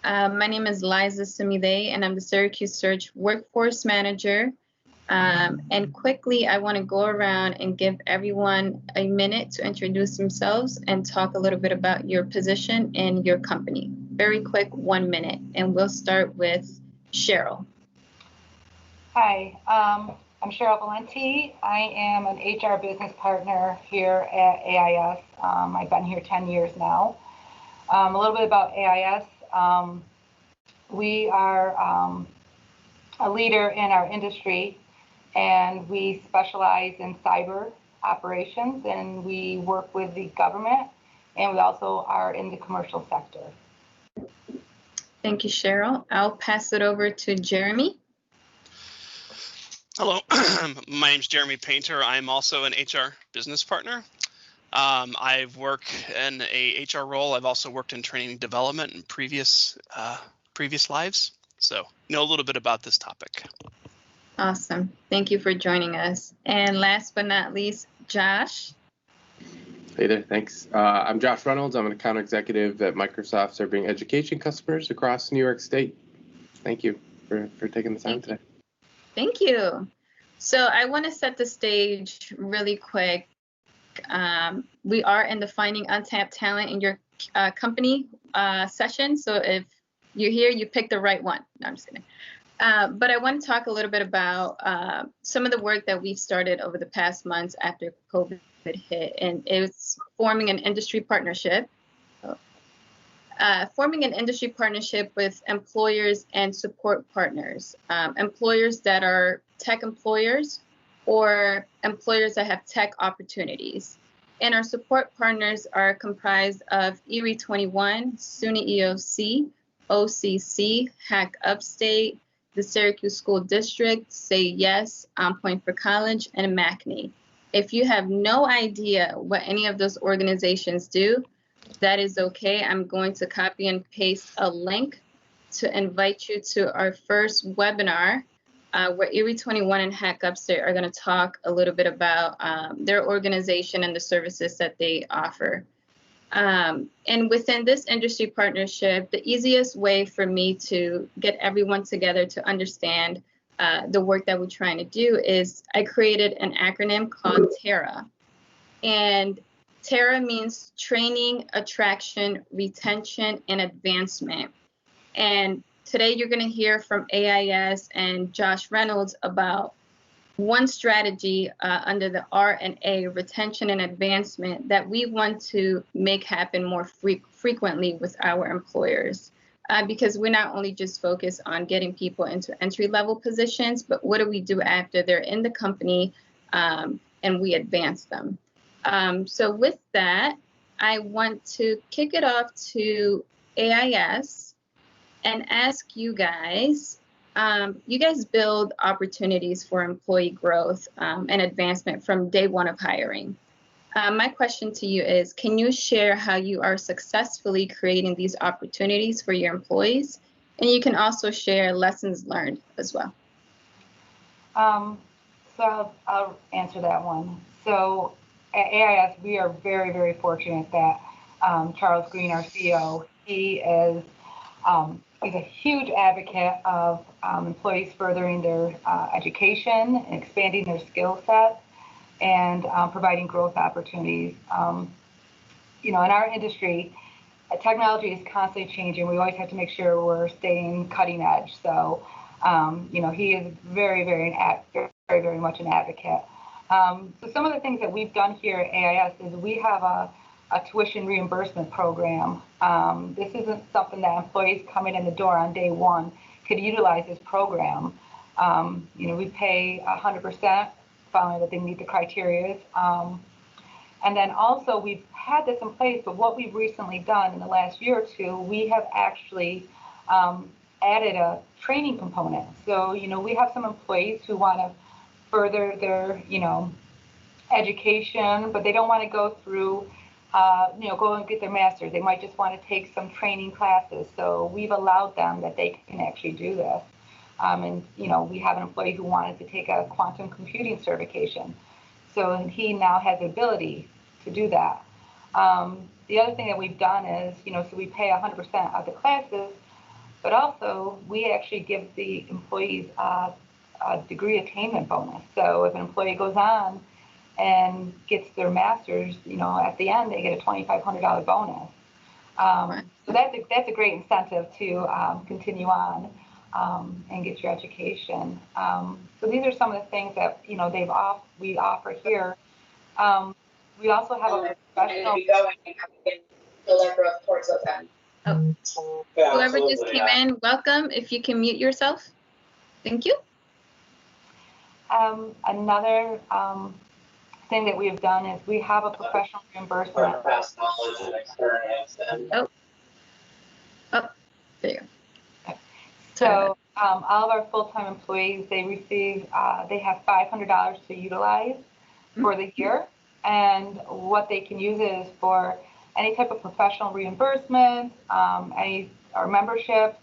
My name is Liza Sumide, and I'm the Syracuse Search Workforce Manager. And quickly, I want to go around and give everyone a minute to introduce themselves and talk a little bit about your position and your company. Very quick, 1 minute. And we'll start with Cheryl. Hi, I'm Cheryl Valenti. I am an HR business partner here at AIS. I've been here 10 years now. A little bit about AIS. We are a leader in our industry, and we specialize in cyber operations, and we work with the government, and we also are in the commercial sector. Thank you, Cheryl. I'll pass it over to Jeremy. Hello, my name is Jeremy Painter. I'm also an HR business partner. I've worked in a HR role. I've also worked in training and development in previous lives, so know a little bit about this topic. Awesome. Thank you for joining us. And last but not least, Josh. Hey there, thanks. I'm Josh Reynolds. I'm an account executive at Microsoft serving education customers across New York State. Thank you for taking the time today. Thank you. So I want to set the stage really quick. We are in the Finding Untapped Talent in your company session. So if you're here, you picked the right one. No, I'm just kidding. But I want to talk a little bit about some of the work that we've started over the past months after COVID hit, and it's forming an industry partnership. Forming an industry partnership with employers and support partners, employers that are tech employers or employers that have tech opportunities. And our support partners are comprised of ERIE 21, SUNY EOC, OCC, Hack Upstate, the Syracuse School District, Say Yes, On Point for College, and MACNY. If you have no idea what any of those organizations do, that is okay. I'm going to copy and paste a link to invite you to our first webinar where ERIE 21 and Hack Upstate are going to talk a little bit about their organization and the services that they offer. And within this industry partnership, the easiest way for me to get everyone together to understand the work that we're trying to do is I created an acronym called TARA. And TARA means training, attraction, retention, and advancement. And today you're going to hear from AIS and Josh Reynolds about one strategy under the R&A, retention and advancement, that we want to make happen more frequently with our employers. Because we're not only just focused on getting people into entry-level positions, but what do we do after they're in the company and we advance them. So with that, I want to kick it off to AIS and ask you guys, you guys build opportunities for employee growth and advancement from day one of hiring. My question to you is, can you share how you are successfully creating these opportunities for your employees? And you can also share lessons learned as well. So I'll answer that one. So at AIS, we are very, very fortunate that Charles Green, our CEO, he is he's a huge advocate of employees furthering their education and expanding their skill set and providing growth opportunities. You know, in our industry, technology is constantly changing. We always have to make sure we're staying cutting edge. So, you know, he is very, very much an advocate. So some of the things that we've done here at AIS is we have a tuition reimbursement program. This isn't something that employees coming in the door on day one could utilize this program. You know, we pay 100%, following that they meet the criteria. And then also we've had this in place, but what we've recently done in the last year or two, we have actually added a training component. So, you know, we have some employees who want to further their, you know, education, but they don't want to go through, you know, go and get their master's. They might just want to take some training classes. So we've allowed them that they can actually do this. And, you know, we have an employee who wanted to take a quantum computing certification. So he now has the ability to do that. The other thing that we've done is, you know, so we pay 100% of the classes, but also we actually give the employees a degree attainment bonus. So if an employee goes on and gets their master's, at the end they get a $2,500 bonus. So that's a great incentive to continue on and get your education. So these are some of the things that we offer here. We also have a professional. Oh. Whoever just came in, welcome. If you can mute yourself, thank you. Another thing that we have done is we have a professional reimbursement. Oh, there you go. So all of our full-time employees, they have $500 to utilize for the year, and what they can use it is for any type of professional reimbursement, or memberships,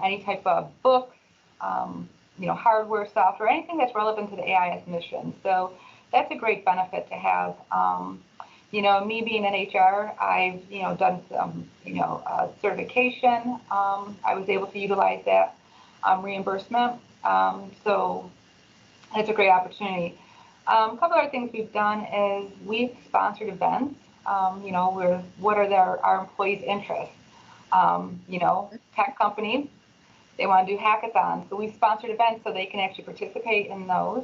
any type of books, hardware, software, anything that's relevant to the AIS mission. So that's a great benefit to have. Me being in HR, I've done some certification. I was able to utilize that reimbursement. So it's a great opportunity. A couple other things we've done is we've sponsored events. What are our employees' interests? Tech companies, they want to do hackathons. So we've sponsored events so they can actually participate in those.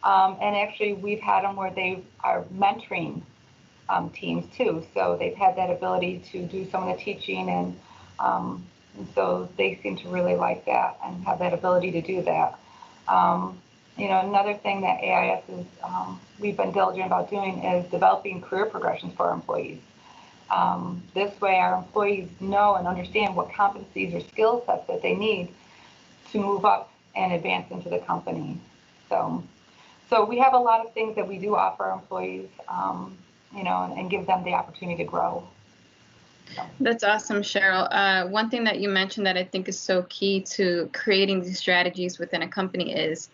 And actually, we've had them where they are mentoring teams too. So they've had that ability to do some of the teaching, and so they seem to really like that and have that ability to do that. Another thing that AIS is, we've been diligent about doing is developing career progressions for our employees. This way our employees know and understand what competencies or skill sets that they need to move up and advance into the company. So we have a lot of things that we do offer our employees, and give them the opportunity to grow. That's awesome, Cheryl. One thing that you mentioned that I think is so key to creating these strategies within a company is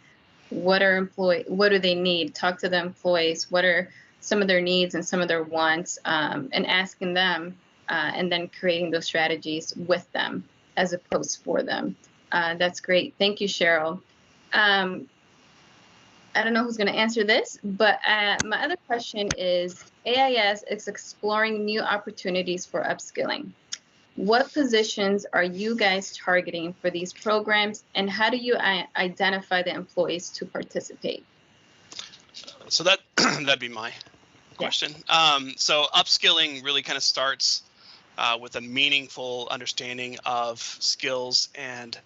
what do they need? Talk to the employees. What are some of their needs and some of their wants, and asking them, and then creating those strategies with them as opposed for them. That's great. Thank you, Cheryl. I don't know who's going to answer this, but my other question is, AIS is exploring new opportunities for upskilling. What positions are you guys targeting for these programs, and how do you identify the employees to participate? So that'd be my question. So upskilling really kind of starts with a meaningful understanding of skills and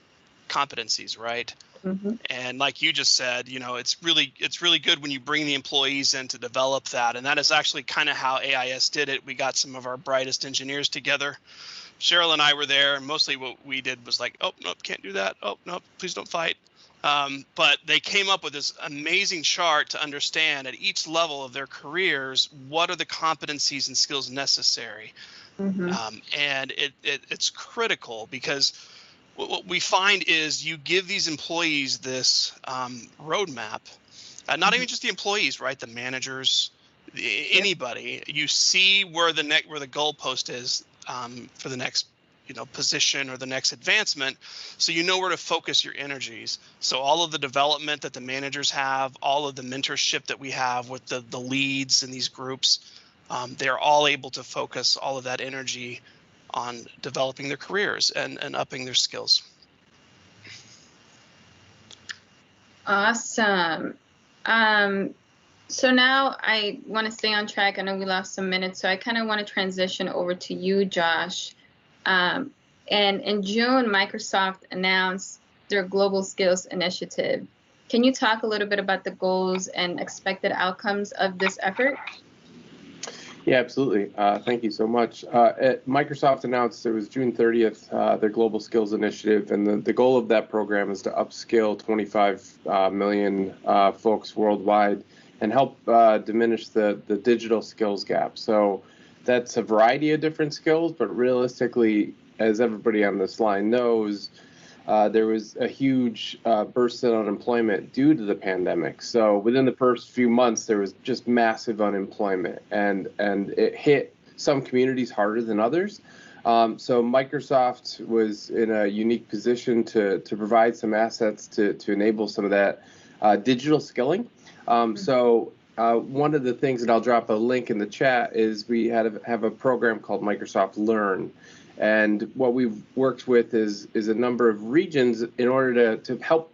competencies, right? Mm-hmm. And like you just said, it's really good when you bring the employees in to develop that. And that is actually kind of how AIS did it. We got some of our brightest engineers together. Cheryl and I were there, and mostly what we did was like, oh, nope, can't do that. Oh, nope, please don't fight. But they came up with this amazing chart to understand at each level of their careers, what are the competencies and skills necessary. Mm-hmm. And it's critical, because what we find is you give these employees this roadmap, not even just the employees, right? The managers, anybody. You see where the goalpost is for the next position or the next advancement, so you know where to focus your energies. So all of the development that the managers have, all of the mentorship that we have with the leads in these groups, they're all able to focus all of that energy on developing their careers and upping their skills. Awesome. So now I want to stay on track. I know we lost some minutes, so I kind of want to transition over to you, Josh. And in June, Microsoft announced their Global Skills Initiative. Can you talk a little bit about the goals and expected outcomes of this effort? Yeah, absolutely. Thank you so much. Microsoft announced it was June 30th, their Global Skills Initiative, and the goal of that program is to upskill 25 million folks worldwide and help diminish the digital skills gap. So that's a variety of different skills, but realistically, as everybody on this line knows, there was a huge burst in unemployment due to the pandemic. So within the first few months, there was just massive unemployment, and it hit some communities harder than others. So Microsoft was in a unique position to provide some assets to enable some of that digital skilling. So one of the things, and I'll drop a link in the chat, is we have a program called Microsoft Learn. And what we've worked with is a number of regions in order to help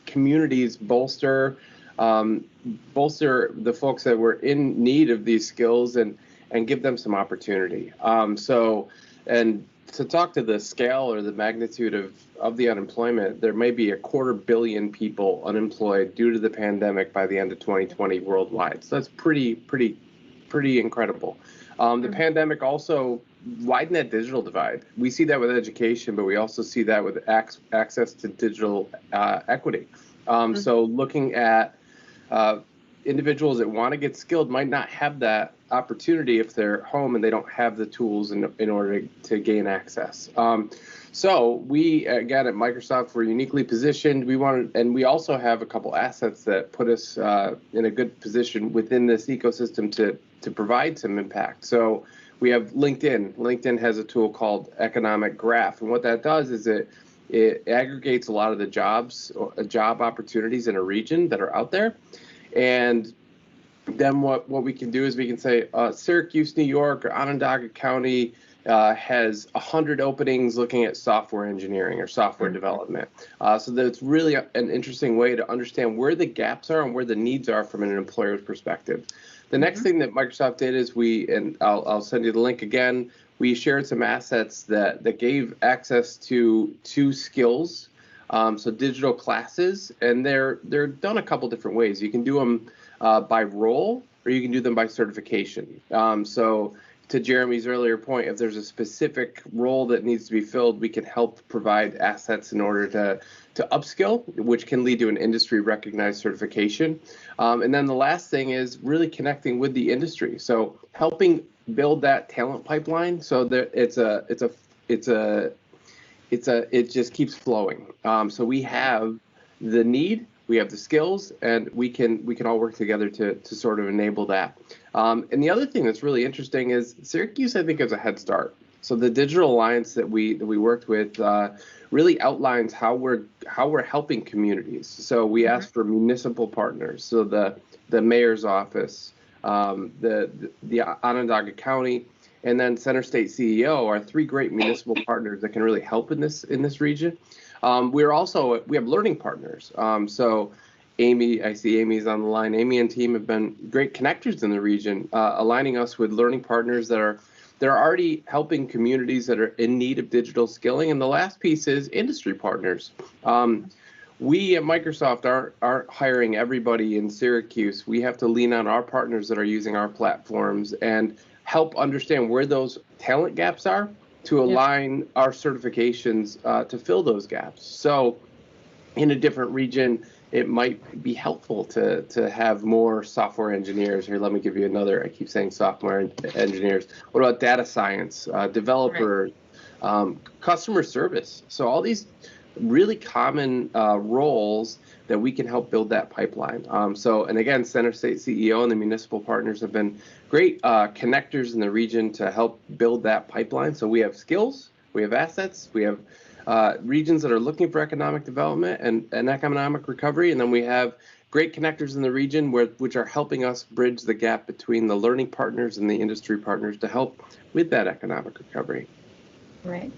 communities bolster the folks that were in need of these skills and give them some opportunity. And to talk to the scale or the magnitude of the unemployment, there may be 250 million people unemployed due to the pandemic by the end of 2020 worldwide. So that's pretty incredible. The pandemic also widened that digital divide. We see that with education, but we also see that with access to digital equity. So looking at individuals that want to get skilled might not have that opportunity if they're home and they don't have the tools in order to gain access. So we, again, at Microsoft, we're uniquely positioned. And we also have a couple assets that put us in a good position within this ecosystem to provide some impact. So we have LinkedIn. LinkedIn has a tool called Economic Graph. And what that does is it aggregates a lot of the job opportunities in a region that are out there. And then what we can do is we can say Syracuse, New York, or Onondaga County has 100 openings looking at software engineering or software development. So that's really an interesting way to understand where the gaps are and where the needs are from an employer's perspective. The next thing that Microsoft did is and I'll send you the link again, we shared some assets that gave access to 2 skills, so digital classes, and they're done a couple different ways. You can do them by role, or you can do them by certification. So to Jeremy's earlier point, if there's a specific role that needs to be filled, we can help provide assets in order to upskill, which can lead to an industry recognized certification. And then the last thing is really connecting with the industry. So helping build that talent pipeline so that it just keeps flowing. So we have the need, we have the skills, and we can all work together to sort of enable that. And the other thing that's really interesting is Syracuse, I think, has a head start. So the digital alliance that we worked with really outlines how we're helping communities. So we asked for municipal partners, so the mayor's office, the Onondaga County, and then CenterState CEO are 3 great municipal partners that can really help in this region. We have learning partners. So Amy, I see Amy's on the line. Amy and team have been great connectors in the region, aligning us with learning partners that are already helping communities that are in need of digital skilling. And the last piece is industry partners. We at Microsoft aren't hiring everybody in Syracuse. We have to lean on our partners that are using our platforms and help understand where those talent gaps are to align our certifications to fill those gaps. So in a different region, it might be helpful to have more software engineers. Here, let me give you another. I keep saying software engineers. What about data science, developers, customer service? So all these really common roles that we can help build that pipeline. And again, CenterState CEO and the municipal partners have been great connectors in the region to help build that pipeline. So we have skills, we have assets, we have regions that are looking for economic development and economic recovery, and then we have great connectors in the region which are helping us bridge the gap between the learning partners and the industry partners to help with that economic recovery. Right.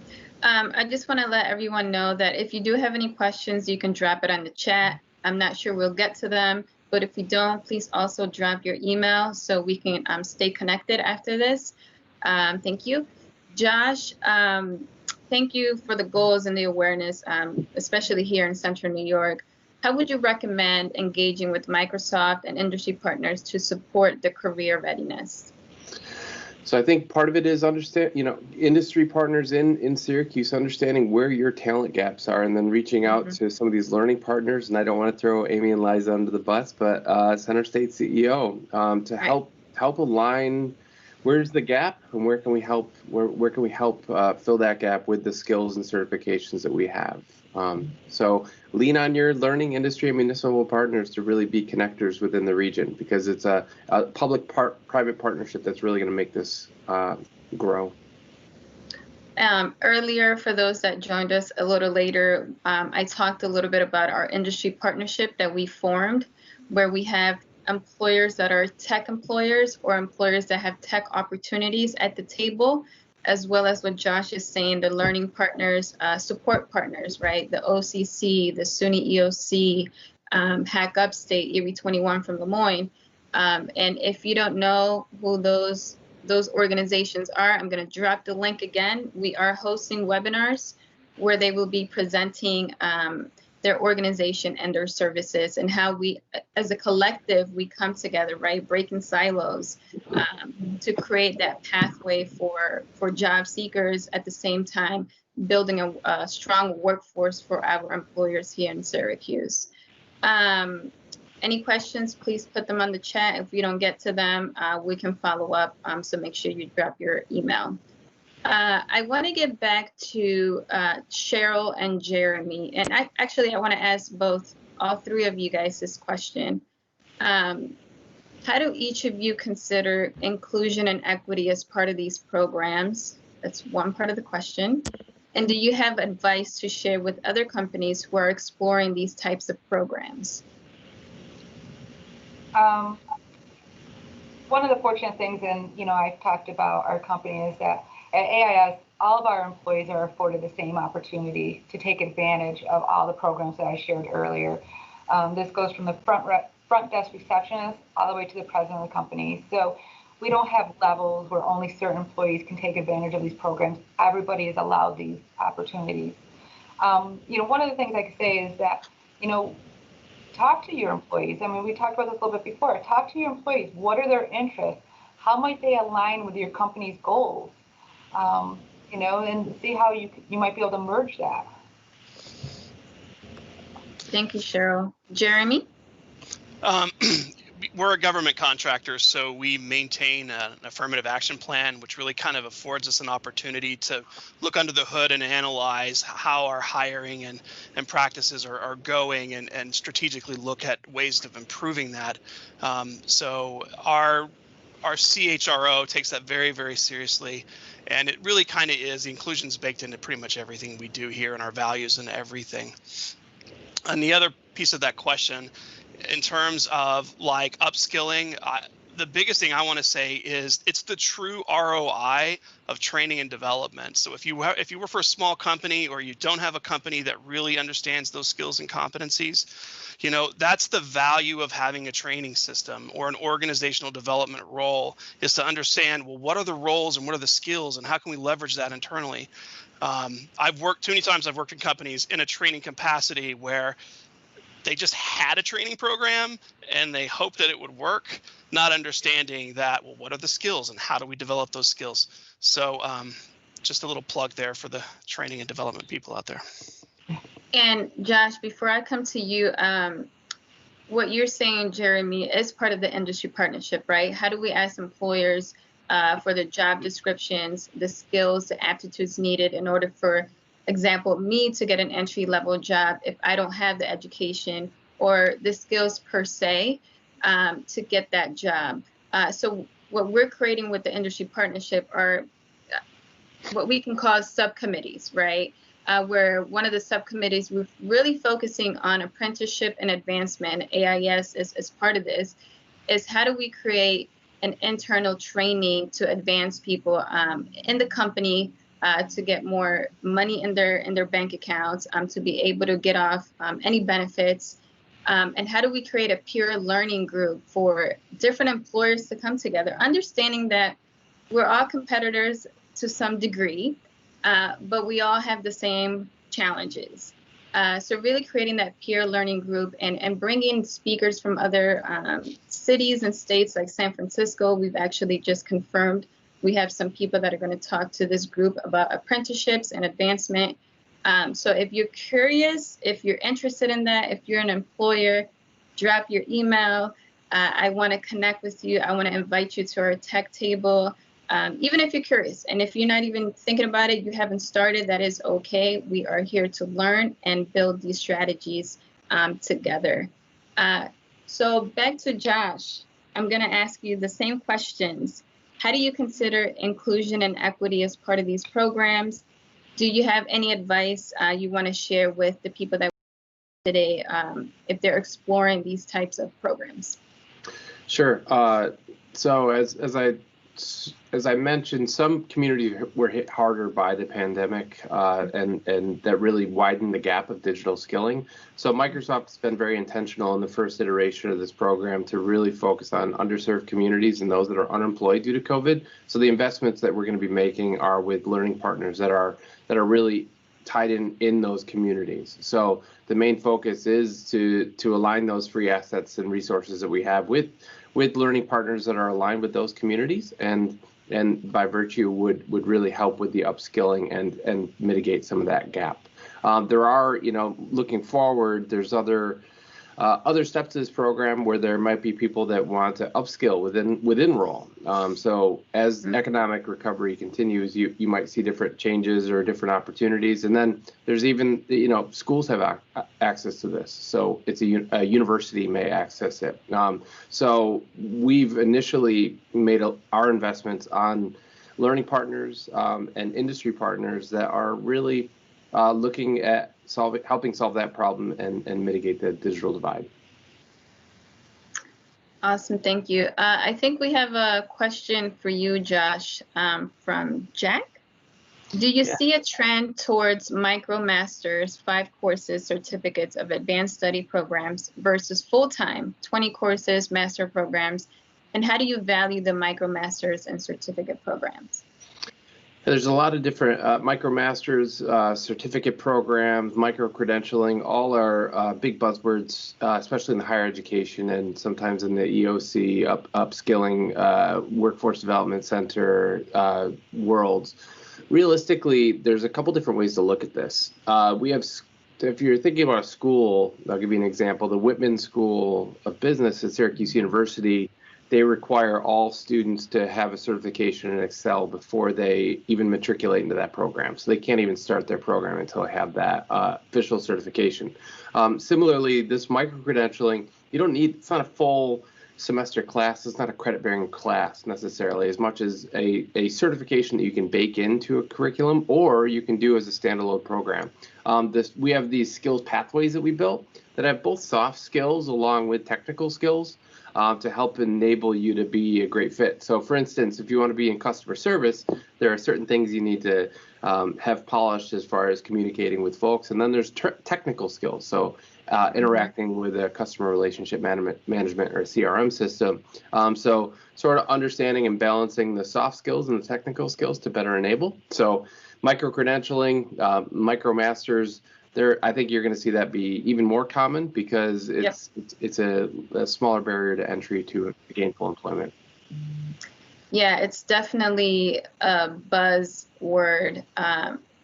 I just want to let everyone know that if you do have any questions, you can drop it on the chat. I'm not sure we'll get to them, but if you don't, please also drop your email so we can stay connected after this. Thank you. Josh, thank you for the goals and the awareness, especially here in Central New York. How would you recommend engaging with Microsoft and industry partners to support the career readiness? So I think part of it is industry partners in Syracuse, understanding where your talent gaps are, and then reaching out to some of these learning partners. And I don't want to throw Amy and Liza under the bus, but CenterState CEO to help align where's the gap and where can we help fill that gap with the skills and certifications that we have. So lean on your learning industry and municipal partners to really be connectors within the region, because it's a public-private partnership that's really going to make this grow. Earlier, for those that joined us a little later, I talked a little bit about our industry partnership that we formed, where we have employers that are tech employers or employers that have tech opportunities at the table, as well as what Josh is saying, the learning partners, support partners, right? The OCC, the SUNY EOC, Hack Upstate, Erie 21 from Lemoyne. And if you don't know who those organizations are, I'm going to drop the link again. We are hosting webinars where they will be presenting their organization and their services and how we, as a collective, we come together, right? Breaking silos to create that pathway for job seekers, at the same time building a strong workforce for our employers here in Syracuse. Any questions, please put them on the chat. If we don't get to them, we can follow up, so make sure you drop your email. I want to get back to Cheryl and Jeremy, and I want to ask all three of you guys this question. How do each of you consider inclusion and equity as part of these programs? That's one part of the question. And do you have advice to share with other companies who are exploring these types of programs? One of the fortunate things, and I've talked about our company, is that at AIS, all of our employees are afforded the same opportunity to take advantage of all the programs that I shared earlier. This goes from the front desk receptionist all the way to the president of the company. So we don't have levels where only certain employees can take advantage of these programs. Everybody is allowed these opportunities. One of the things I could say is that, talk to your employees. I mean, we talked about this a little bit before. Talk to your employees. What are their interests? How might they align with your company's goals? And see how you might be able to merge that. Thank you, Cheryl. Jeremy? We're a government contractor, so we maintain an affirmative action plan, which really kind of affords us an opportunity to look under the hood and analyze how our hiring and practices are going, and strategically look at ways of improving that. So our CHRO takes that very, very seriously, and it really kind of is, the inclusion's baked into pretty much everything we do here, and our values and everything. And the other piece of that question, in terms of like upskilling, the biggest thing I want to say is it's the true ROI of training and development. So if you work for a small company, or you don't have a company that really understands those skills and competencies, that's the value of having a training system or an organizational development role, is to understand, well, what are the roles and what are the skills and how can we leverage that internally? I've worked too many times. I've worked in companies in a training capacity where they just had a training program and they hoped that it would work, not understanding that, well, what are the skills and how do we develop those skills? So just a little plug there for the training and development people out there. And Josh, before I come to you, what you're saying, Jeremy, is part of the industry partnership, right? How do we ask employers for the job descriptions, the skills, the aptitudes needed in order for example, me to get an entry-level job if I don't have the education or the skills per se to get that job. So what we're creating with the industry partnership are what we can call subcommittees, right? Where one of the subcommittees, we're really focusing on apprenticeship and advancement. AIS is part of this, is how do we create an internal training to advance people in the company, to get more money in their bank accounts, to be able to get off any benefits, and how do we create a peer learning group for different employers to come together, understanding that we're all competitors to some degree, but we all have the same challenges. So really creating that peer learning group and bringing speakers from other cities and states like San Francisco. We've actually just confirmed we have some people that are going to talk to this group about apprenticeships and advancement. So if you're curious, if you're interested in that, if you're an employer, drop your email. I want to connect with you. I want to invite you to our tech table, even if you're curious. And if you're not even thinking about it, you haven't started, that is okay. We are here to learn and build these strategies together. So back to Josh, I'm going to ask you the same questions. How do you consider inclusion and equity as part of these programs? Do you have any advice you want to share with the people that today if they're exploring these types of programs? Sure. So as I mentioned, some communities were hit harder by the pandemic, and that really widened the gap of digital skilling. So Microsoft's been very intentional in the first iteration of this program to really focus on underserved communities and those that are unemployed due to COVID. So the investments that we're going to be making are with learning partners that are really tied in those communities. So the main focus is to align those free assets and resources that we have with learning partners that are aligned with those communities, and by virtue would really help with the upskilling and mitigate some of that gap. There are, looking forward, there's other steps to this program where there might be people that want to upskill within role. So as economic recovery continues, you might see different changes or different opportunities. And then there's even, schools have access to this. So it's a university may access it. So we've initially made our investments on learning partners and industry partners that are really looking at helping solve that problem and mitigate the digital divide. Awesome, thank you. I think we have a question for you, Josh, from Jack. Do you see a trend towards MicroMasters, 5 courses, certificates of advanced study programs versus full-time, 20 courses, master programs? And how do you value the MicroMasters and certificate programs? There's a lot of different MicroMasters, certificate programs, micro-credentialing, all are big buzzwords, especially in the higher education and sometimes in the EOC, Upskilling, Workforce Development Center worlds. Realistically, there's a couple different ways to look at this. If you're thinking about a school, I'll give you an example, the Whitman School of Business at Syracuse University, they require all students to have a certification in Excel before they even matriculate into that program. So they can't even start their program until they have that official certification. Similarly, this micro-credentialing, it's not a full semester class. It's not a credit-bearing class necessarily, as much as a certification that you can bake into a curriculum or you can do as a standalone program. We have these skills pathways that we built that have both soft skills along with technical skills to help enable you to be a great fit. So for instance, if you want to be in customer service, there are certain things you need to have polished as far as communicating with folks. And then there's technical skills. So interacting with a customer relationship management or CRM system. So sort of understanding and balancing the soft skills and the technical skills to better enable. So micro-credentialing, MicroMasters, I think you're going to see that be even more common because it's a smaller barrier to entry to gainful employment. Yeah, it's definitely a buzzword,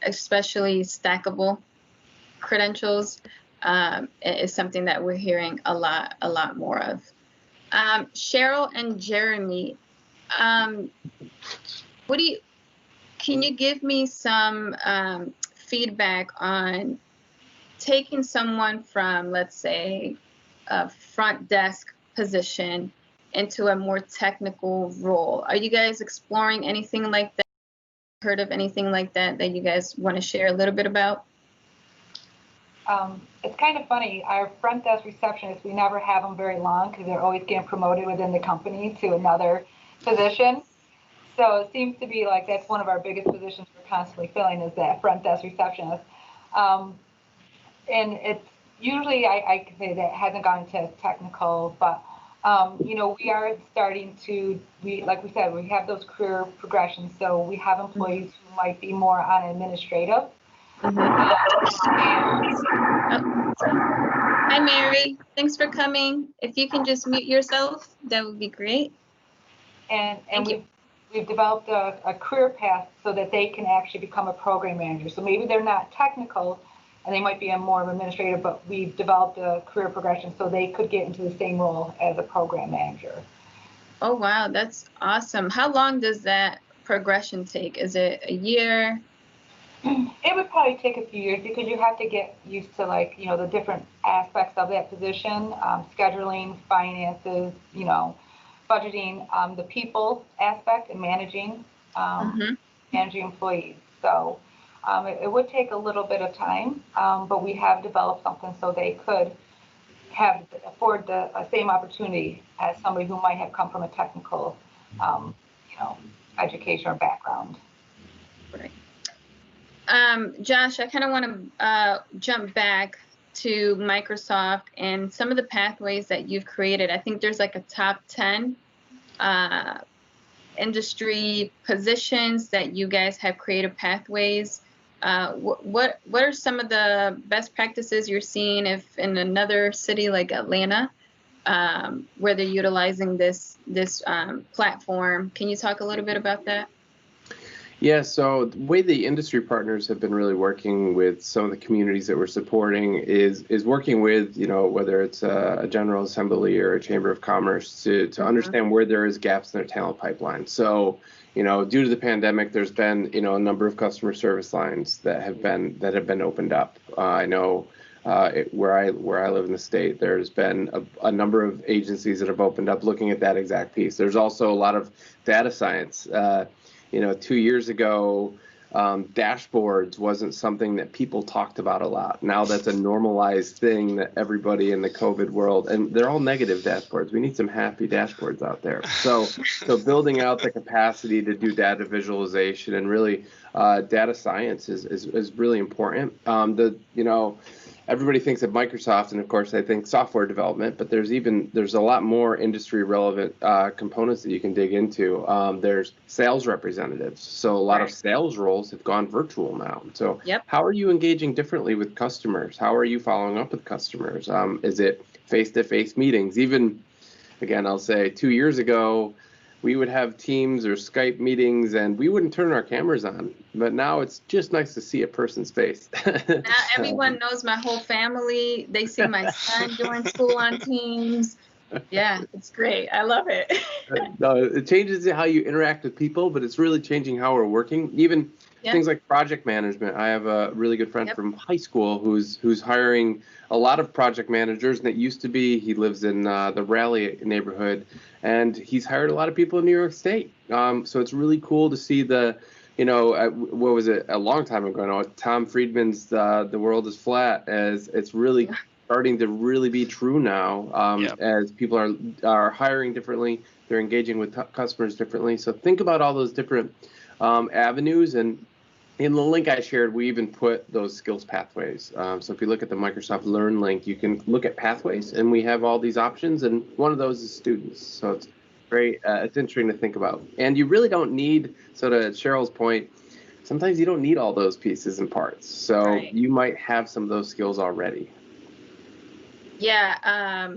especially stackable credentials. Is something that we're hearing a lot more of. Cheryl and Jeremy, can you give me some feedback on taking someone from, let's say, a front desk position into a more technical role? Are you guys exploring anything like that? Heard of anything like that you guys want to share a little bit about? It's kind of funny. Our front desk receptionists, we never have them very long because they're always getting promoted within the company to another position. So it seems to be like that's one of our biggest positions we're constantly filling is that front desk receptionist. And it's usually, I can say that it hasn't gone to technical, but, we are starting to, like we said, we have those career progressions. So we have employees who might be more on administrative. Hi, Mary. Thanks for coming. If you can just mute yourself, that would be great. And we've developed a career path so that they can actually become a program manager. So maybe they're not technical and they might be more of administrative, but we've developed a career progression so they could get into the same role as a program manager. Oh, wow. That's awesome. How long does that progression take? Is it a year? It would probably take a few years because you have to get used to the different aspects of that position, scheduling, finances, budgeting the people aspect and managing employees. So it would take a little bit of time, but we have developed something so they could afford the same opportunity as somebody who might have come from a technical, education or background. Right. Josh, I kind of want to jump back to Microsoft and some of the pathways that you've created. I think there's like a top 10 industry positions that you guys have created pathways. What are some of the best practices you're seeing if in another city like Atlanta, where they're utilizing this platform? Can you talk a little bit about that? Yeah, so the way the industry partners have been really working with some of the communities that we're supporting is working with, whether it's a General Assembly or a Chamber of Commerce to understand where there is gaps in their talent pipeline. So, due to the pandemic, there's been, a number of customer service lines that have been opened up. I know where I live in the state, there's been a number of agencies that have opened up looking at that exact piece. There's also a lot of data science. 2 years ago, dashboards wasn't something that people talked about a lot. Now that's a normalized thing that everybody in the COVID world, and they're all negative dashboards. We need some happy dashboards out there. So building out the capacity to do data visualization and really data science is really important. Everybody thinks of Microsoft, and of course they think software development, but there's a lot more industry relevant components that you can dig into. There's sales representatives, so a lot of sales roles have gone virtual now. So how are you engaging differently with customers? How are you following up with customers? Is it face-to-face meetings? Even, again, I'll say 2 years ago, we would have Teams or Skype meetings and we wouldn't turn our cameras on. But now it's just nice to see a person's face. Now everyone knows my whole family. They see my son doing school on Teams. Yeah, it's great. I love it. No, it changes how you interact with people, but it's really changing how we're working. Even things like project management. I have a really good friend from high school who's hiring a lot of project managers, and it used to be he lives in the Raleigh neighborhood, and he's hired a lot of people in New York State. So it's really cool to see what was it a long time ago now? Tom Friedman's "The World Is Flat," as it's really starting to really be true now, as people are hiring differently, they're engaging with customers differently. So think about all those different avenues, and in the link I shared, we even put those skills pathways. So if you look at the Microsoft Learn link, you can look at pathways, and we have all these options, and one of those is students. So it's great. It's interesting to think about. And you really don't need, so to Cheryl's point, sometimes you don't need all those pieces and parts. So you might have some of those skills already. Yeah.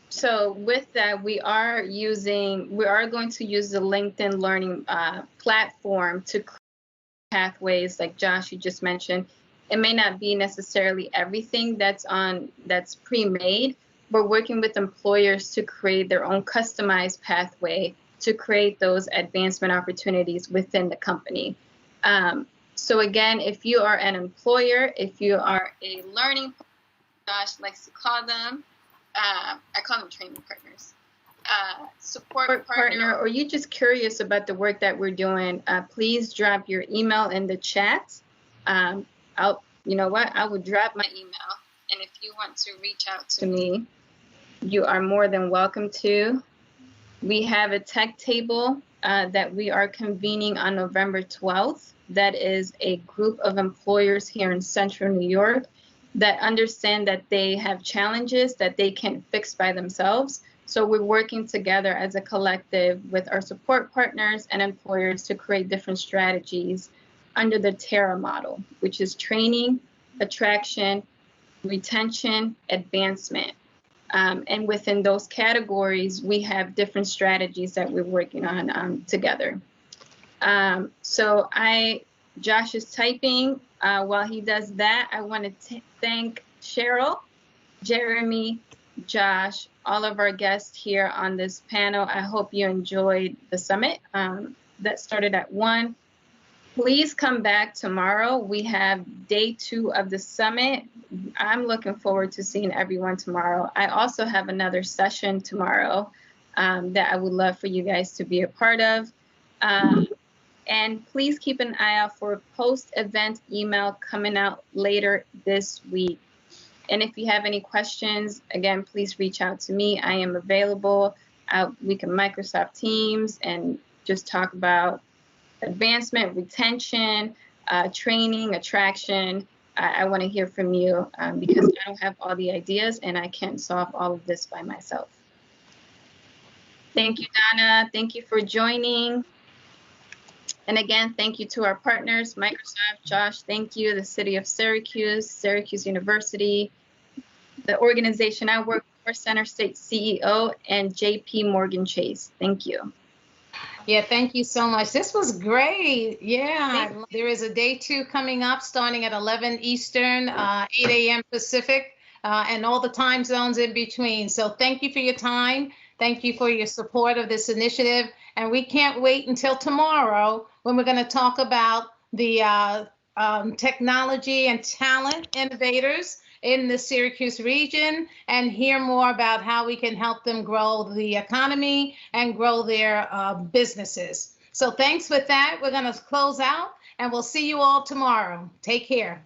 So with that, we are going to use the LinkedIn Learning platform to create pathways, like Josh, you just mentioned. It may not be necessarily everything that's pre-made, but working with employers to create their own customized pathway to create those advancement opportunities within the company. So again, if you are an employer, if you are a learning, Josh likes to call them, I call them training partners, support partner, or you're just curious about the work that we're doing, please drop your email in the chat. I will drop my email, and if you want to reach out to me, you are more than welcome to. We have a tech table that we are convening on November 12th. That is a group of employers here in Central New York that understand that they have challenges that they can't fix by themselves. So we're working together as a collective with our support partners and employers to create different strategies under the TERRA model, which is training, attraction, retention, advancement. And within those categories, we have different strategies that we're working on together. So Josh is typing. While he does that, I want to thank Cheryl, Jeremy, Josh, all of our guests here on this panel. I hope you enjoyed the summit that started at 1. Please come back tomorrow. We have day 2 of the summit. I'm looking forward to seeing everyone tomorrow. I also have another session tomorrow that I would love for you guys to be a part of. And please keep an eye out for a post-event email coming out later this week. And if you have any questions, again, please reach out to me. I am available. We can Microsoft Teams and just talk about advancement, retention, training, attraction. I want to hear from you because I don't have all the ideas and I can't solve all of this by myself. Thank you, Donna. Thank you for joining. And again, thank you to our partners, Microsoft, Josh, thank you, the City of Syracuse, Syracuse University, the organization I work for, CenterState CEO, and JP Morgan Chase. Thank you. Yeah, thank you so much. This was great. Yeah, there is a day 2 coming up starting at 11 Eastern, 8 a.m. Pacific, and all the time zones in between. So thank you for your time. Thank you for your support of this initiative. And we can't wait until tomorrow when we're going to talk about the technology and talent innovators in the Syracuse region and hear more about how we can help them grow the economy and grow their businesses. So thanks with that. We're going to close out and we'll see you all tomorrow. Take care.